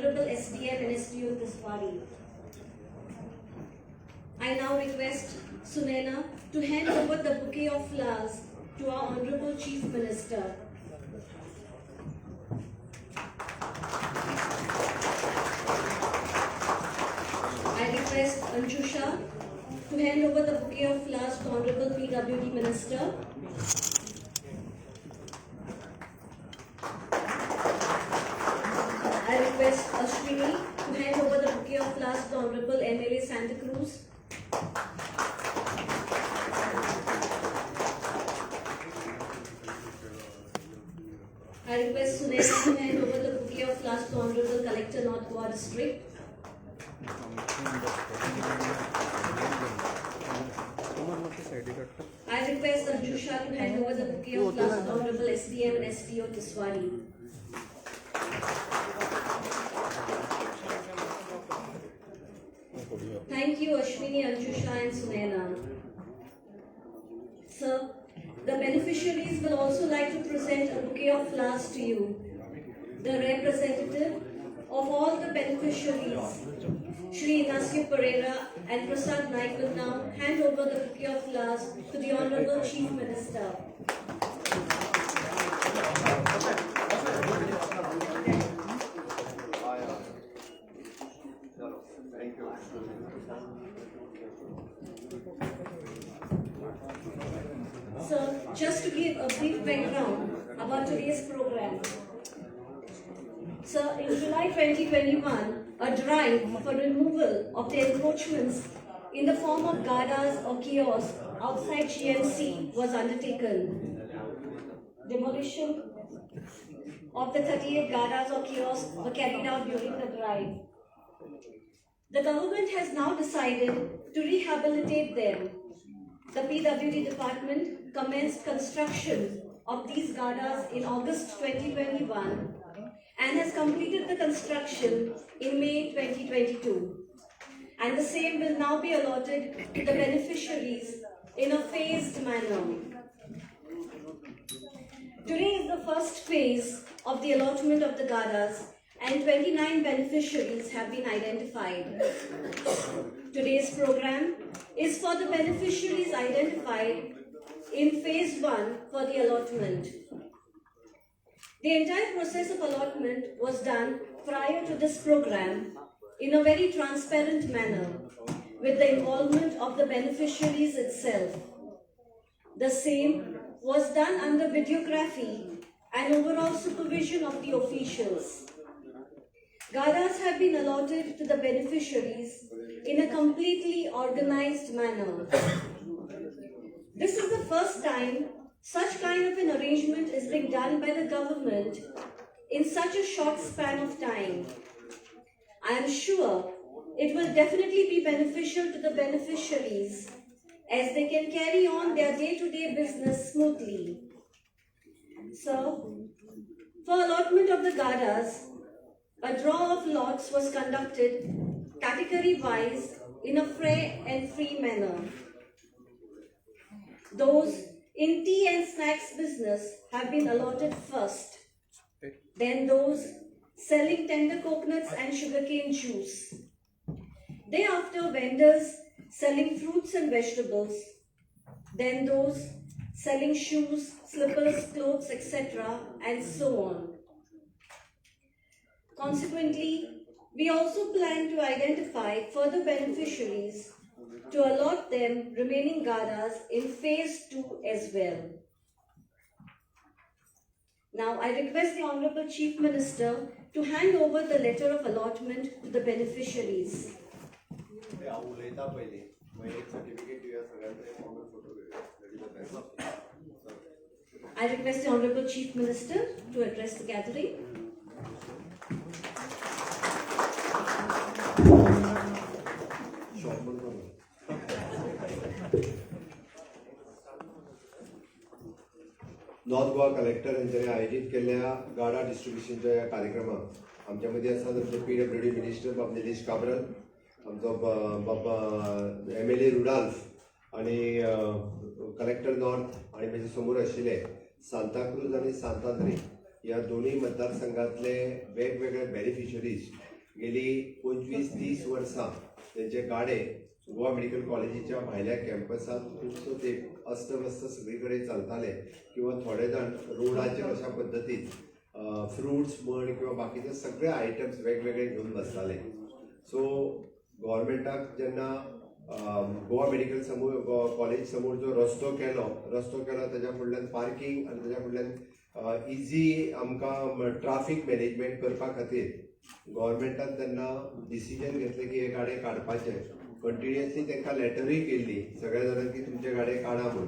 Honorable SDM and SDO Tiswari. I now request Sunaina to hand over the bouquet of flowers to our Honorable Chief Minister. I request Anjusha to hand over the bouquet of flowers to Honorable PWD Minister. I request Ashwini to hand over the bouquet of flowers to Honorable MLA Santa Cruz. I request Sunaina to hand over the bouquet of flowers to Honorable Collector North Goa District. I request Anjusha to hand over the bouquet of flowers to Honorable SDM and SDO Tiswari. Thank you, Ashwini, Anjusha and Sunaina. Sir, the beneficiaries will also like to present a bouquet of flowers to you. The representative of all the beneficiaries, Shri Inasio Pereira and Prasad Naik, will now hand over the bouquet of flowers to the Honorable Chief Minister. So, just to give a brief background about today's program. So, in July 2021, a drive for removal of the encroachments in the form of gadas or kiosks outside GMC was undertaken. Demolition of the 38 gadas or kiosks were carried out during the drive. The government has now decided to rehabilitate them. The PWD department commenced construction of these gadas in August 2021 and has completed the construction in May 2022. And the same will now be allotted to the beneficiaries in a phased manner. Today is the first phase of the allotment of the gadas, and 29 beneficiaries have been identified. Today's program is for the beneficiaries identified in phase 1 for the allotment. The entire process of allotment was done prior to this program in a very transparent manner with the involvement of the beneficiaries itself. The same was done under videography and overall supervision of the officials. Gadas have been allotted to the beneficiaries in a completely organized manner. This is the first time such kind of an arrangement is being done by the government in such a short span of time. I am sure it will definitely be beneficial to the beneficiaries as they can carry on their day-to-day business smoothly. So, for allotment of the gadas, a draw of lots was conducted category-wise in a fair and free manner. Those in tea and snacks business have been allotted first. Then those selling tender coconuts and sugarcane juice. Thereafter vendors selling fruits and vegetables. Then those selling shoes, slippers, clothes, etc. and so on. Consequently, we also plan to identify further beneficiaries to allot them remaining gadas in phase 2 as well. Now, I request the Honorable Chief Minister to hand over the letter of allotment to the beneficiaries. I request the Honorable Chief Minister to address the gathering. North Goa collector यांच्यानी आयोजित केलेल्या गाडा डिस्ट्रीब्युशनच्या या कार्यक्रमात आमच्यामध्ये आसा आमचे PWD minister बाब निलेश काब्रल, आमचो बाब MLA रुडाल्फ आणि कलेक्टर नॉर्थ आणि माझे समोर आशिल्ले सांताक्रूज आणि सांतांद्री या दोन्ही मतदारसंघातले वेगवेगळे बेनिफिशरीज गेली 25-30 वर्सां त्यांचे गाडे गोवा मेडिकल कॉलेजीच्या भायल्या कॅम्पसात खूबसो ते अस्तव्यस्त सगळी कडेन चलताले किंवा थोडे जाण रोडाचेर अशा पद्दतीन फ्रुट्स म्हण किंवा बाकीचे सगळे आयटम्स वेगवेगळे घेवन बसताले. सो गव्हर्मेंटाक जेन्ना गोवा मेडिकल कॉलेज समोर जो रस्तो केलो त्याच्या फुडल्यान पार्किंग आनी त्याच्या फुडल्यान इजी आमकां ट्राफीक मॅनेजमेंट करपा खातीर गव्हर्मेंटान तेन्ना डिसिजन घेतलें की हे गाडे काडपाचे. कंटिन्युअसली तांकां लेटरूय केल्ली सगळ्या जाणांक की तुमचे गाडे काडा म्हणून.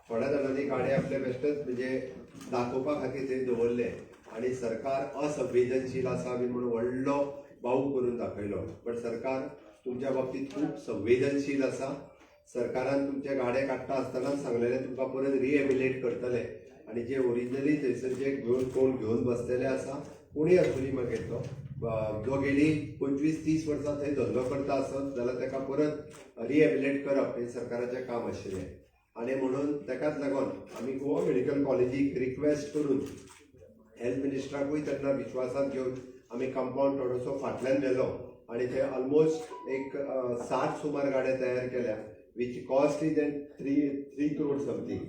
थोड्या जाणांनी गाडे आपले बेश्टेच म्हणजे दाखोवपा खातीर थंय दवरले आनी सरकार असंवेदनशील आसा बी म्हणून व्हडलो बाऊ करून दाखयलो. बट सरकार तुमच्या बाबतीत खूप संवेदनशील आसा. सरकारान तुमचे गाडे काडटा आसतना सांगलेले तुमकां परत रिएबिलेट करतले आनी जे ओरिजिनली थंयसर जे कोण घेवन बसलेले आसा कोणीय आसुनी मागीर जो गेली 25-30 वर्सां थंय धंदो करता आसत जाल्यार ताका परत रिएबिलेट करप हें सरकाराचें काम आशिल्लें. आनी म्हणून ताकाच लागून आमी गोवा मेडिकल कॉलेजीक रिक्वेस्ट करून हेल्थ मिनिस्टराकूय तेन्ना विश्वासांत घेवन आमी कंपाऊंड थोडोसो फाटल्यान व्हेलो आनी थंय ऑलमोस्ट एक 60 सुमार गाड्या तयार केल्या which cost is 3 crore something.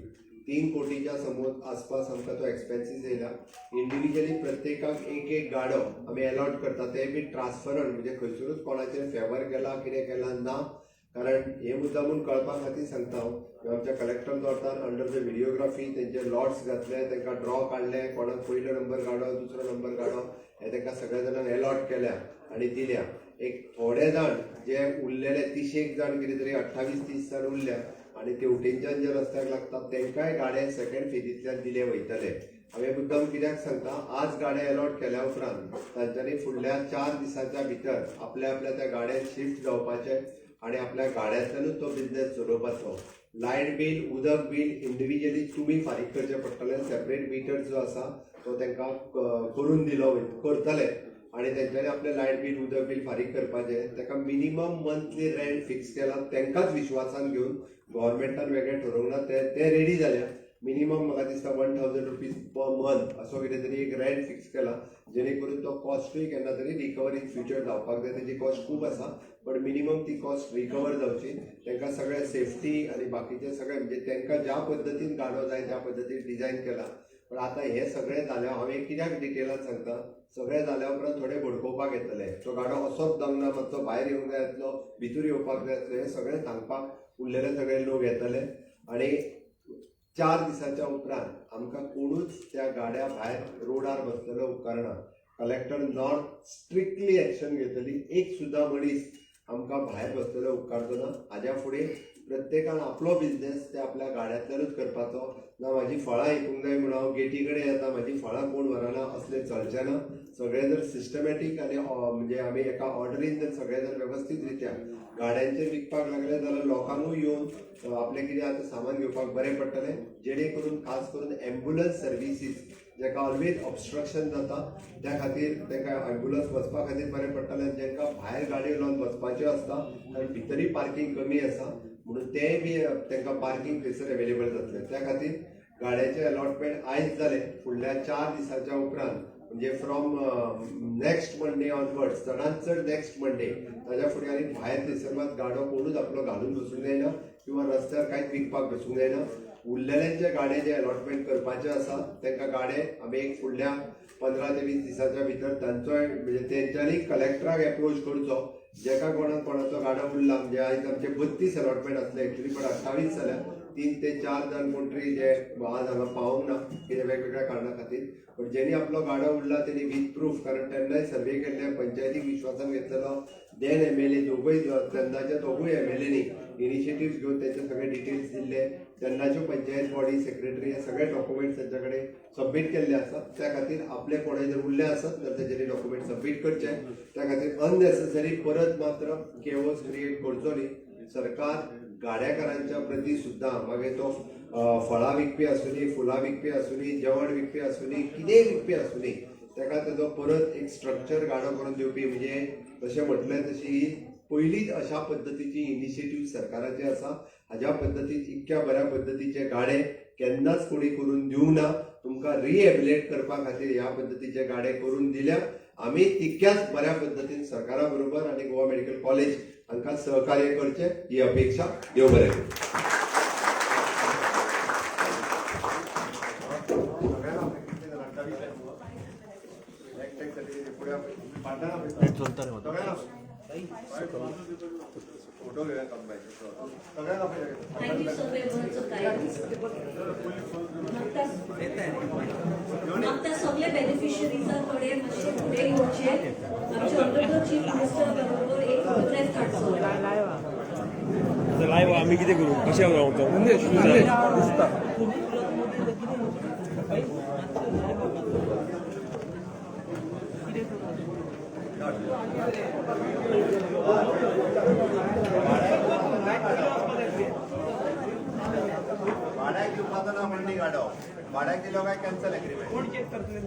3 कोटीच्या समोर आसपास आमकां तो एक्सपेन्सीस येयला. इंडिव्हिज्युअली प्रत्येकाक एक गाडो आमी अलॉट करता ते बी ट्रान्सफरंट म्हणजे खंयसरूच कोणाचेर फेवर केला कितें केला ना. कारण हे मुद्दामून कळपा खातीर सांगता हांव आमच्या कलेक्टर दोतान अंडर द व्हिडिओग्राफी तेंचे लॉट्स घातले तांकां ड्रॉ काडले कोणाक पयलो नंबर गाडो दुसरो नंबर गाडो हे तांकां सगळ्या जाणांक अलॉट केल्या आनी दिल्या. एक थोडे जाण जे उरलेले 30 जाण कितें तरी 28-30 जाण उरल्या आनी तेवटेंच्यान जे रस्त्याक लागतात तांकांय गाडे सेकंड फेजींतल्यान दिले वयतले. हांवें मुद्दाम कित्याक सांगता आज गाडे अलॉट केल्या उपरांत तांच्यांनी फुडल्या 4 दिसांच्या भितर आपल्या त्या गाड्यान शिफ्ट जावपाचे आनी आपल्या गाड्यांतल्यानूच तो बिझनेस चलोवपाचो. लायट बील उदक बील इंडिव्हिज्युअली तुमी फारीक करचें पडटलें. सेपरेट मिटर जो आसा तो तांकां करून दिलो करतले आनी तेंच्यांनी आपलें लायट बील उदक बील फारीक करपाचें. ताका मिनिमम मंथली रेंट फिक्स केला तांकांच विश्वासान घेवन गव्हर्मेंटान वेगळें ठरोवंक ना ते रेडी जाल्या. मिनिमम म्हाका दिसता 1000 रुपीज पर मंथ असो कितें तरी एक रेंट फिक्स केला जेणे करून तो कॉस्टूय केन्ना तरी रिकवर इन फ्युचर जावपाक जाय. तेजी कॉस्ट खूब आसा बट मिनिमम ती कॉस्ट रिकवर जावची. तांकां सगळें सेफ्टी आनी बाकीचें सगळें म्हणजे तांकां ज्या पद्दतीन गाडो जाय त्या पद्दतीन डिझायन केला. पण आतां हें सगळें जालें हांवें कित्याक डिटेलान सांगता सगळें जाल्या उपरांत थोडे भडकोवपाक येतले. तो गाडो असोच जमना मातसो भायर येवंक जाय आसलो भितूर येवपाक जाय आसलें हें सगळें सांगपाक उरलेले सगळे लोक येतले. आनी 4 दिसांच्या उपरांत आमकां कोणूच त्या गाड्या भायर रोडार बसलेलो उपकारना. कलेक्टर नॉट स्ट्रिक्टली एक्शन घेतली. एक सुद्दां मनीस आमकां भायर बसलेलो उपकारचो ना. हाज्या फुडें प्रत्येकान आपलो बिझनेस ते आपल्या गाड्यांतल्यानूच करपाचो. ना म्हाजी फळां विकूंक जाय म्हणून हांव गेटी कडेन येता म्हाजी फळां कोण व्हरना असलें चलचें ना. सगळें जर सिस्टमॅटीक आनी म्हणजे आमी एका ऑर्डरीन जर सगळें जर वेवस्थीत रित्या गाड्यांचेर विकपाक लागले जाल्यार लोकांकूय येवन आपलें कितें आतां सामान घेवपाक बरें पडटलें. जेणे करून खास करून एम्ब्युलन्स सर्विसीस जेका ऑलवेज ऑब्स्ट्रक्शन जाता त्या खातीर तांकां एम्ब्युलन्स वचपा खातीर बरें पडटलें. जेंकां भायर गाडयो लावन वचपाच्यो आसता कारण भितरय पार्किंग कमी आसा म्हणून तेंय बी तांकां पार्किंग थंयसर एवेलेबल जातलें. त्या खातीर गाड्याचें अलॉटमेंट आयज जालें. फुडल्या 4 दिसांच्या उपरांत म्हणजे फ्रॉम नेक्स्ट मंडे ऑनवर्ड्स चडांत चड नेक्स्ट मंडे ताज्या फुडें आनी भायर थंयसर मात गाडो कोणूच आपलो घालून बसूंक जायना किंवा रस्त्यार कांयच विकपाक बसूंक जायना. उरलेल्यांचे गाडे जे अलॉटमेंट करपाचे आसा तांकां गाडे आमी एक फुडल्या 15 ते 20 दिसांच्या भितर तांचोय म्हणजे तेंच्यांनी कलेक्टराक एप्रोच करचो. जेका कोणाचो गाडो उरला म्हणजे आयज आमचे 32 अलॉटमेंट आसले एक्चुअली पण 28 जाल्या. 3 ते 4 जाण कोण तरी जे आज हांगा पावूंक ना कितें वेगवेगळ्या कारणां खातीर. पण जेणी आपलो गाडो उरला तेणी वीथ प्रूफ कारण तेन्नाय सर्वे केल्ले पंचायतीक विश्वासान घेतलेलो देन MLA दोगूय तेन्नाच्या दोगूय MLAंनी इनिशिएटिव्ह घेवन तेंचे सगळे डिटेल्स दिल्ले. तेन्नाच्यो पंचायत बॉडी सेक्रेटरी हे सगळे डॉक्युमेंट्स तेंच्या कडेन सबमीट केल्ले आसात. त्या खातीर आपले कोणें जर उरले आसत जाल्यार तेंच्यांनी डॉक्युमेंट सबमीट करचे. त्या खातीर अननेसेसरी परत मात्र केओस क्रिएट करचो न्ही. सरकार गाड्याकारांच्या प्रती सुद्दां मागीर तो फळां विकपी आसूनी फुलां विकपी आसूनी जेवण विकपी आसूनी कितेंय विकपी आसूनी ताका तेजो परत एक स्ट्रक्चर गाडो करून दिवपी म्हणजे तशें म्हटलें तशी पयलींच अशा पद्दतीची इनिशिएटिव्ह सरकाराची आसा. हाज्या पद्दतीन इतक्या बऱ्या पद्दतीचे गाडे केन्नाच कोणी करून दिवंक ना. तुमकां रिएबिलेट करपा खातीर ह्या पद्दतीचे गाडे करून दिल्या आम्ही तितक्याच बऱ्या पद्धतीन सरकारा बरोबर आणि गोवा मेडिकल कॉलेज हांकां सहकार्य करचे ही अपेक्षा. देव बरें करूं. Thank you so very much of guidance. आता सगळे बेनिफिशरीजां थोडे मातशे फुडें येवचे. आमचे ऑनरेबल चीफ मिनिस्टर बरोबर एक फोटोग्राफ काडचो. लायव्ह आम्ही किती करू कशा रावतो भाड्याक दिवपाचो ना म्हणणी गाडो भाड्याक दिलो काय कॅन्सल एग्रीमेंट कोण चेक करतले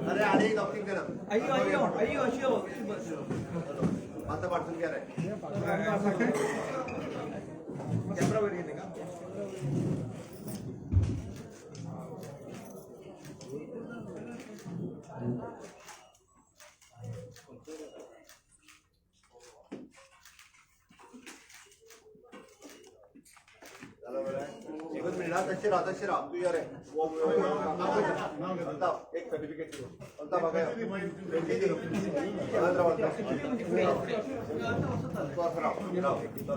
अरे आणि डॉक्टिंग करा अय्यो आता पाठवून घ्या रे कॅमेरा वर येते का तशी राहा तू या रे एक सर्टिफिकेट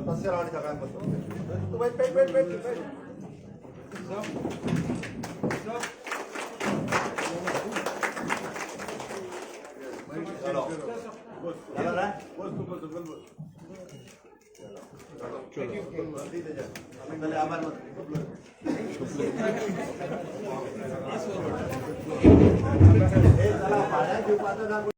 तसे राहा आणि सगळ्यांत बसतो तू वेट आभार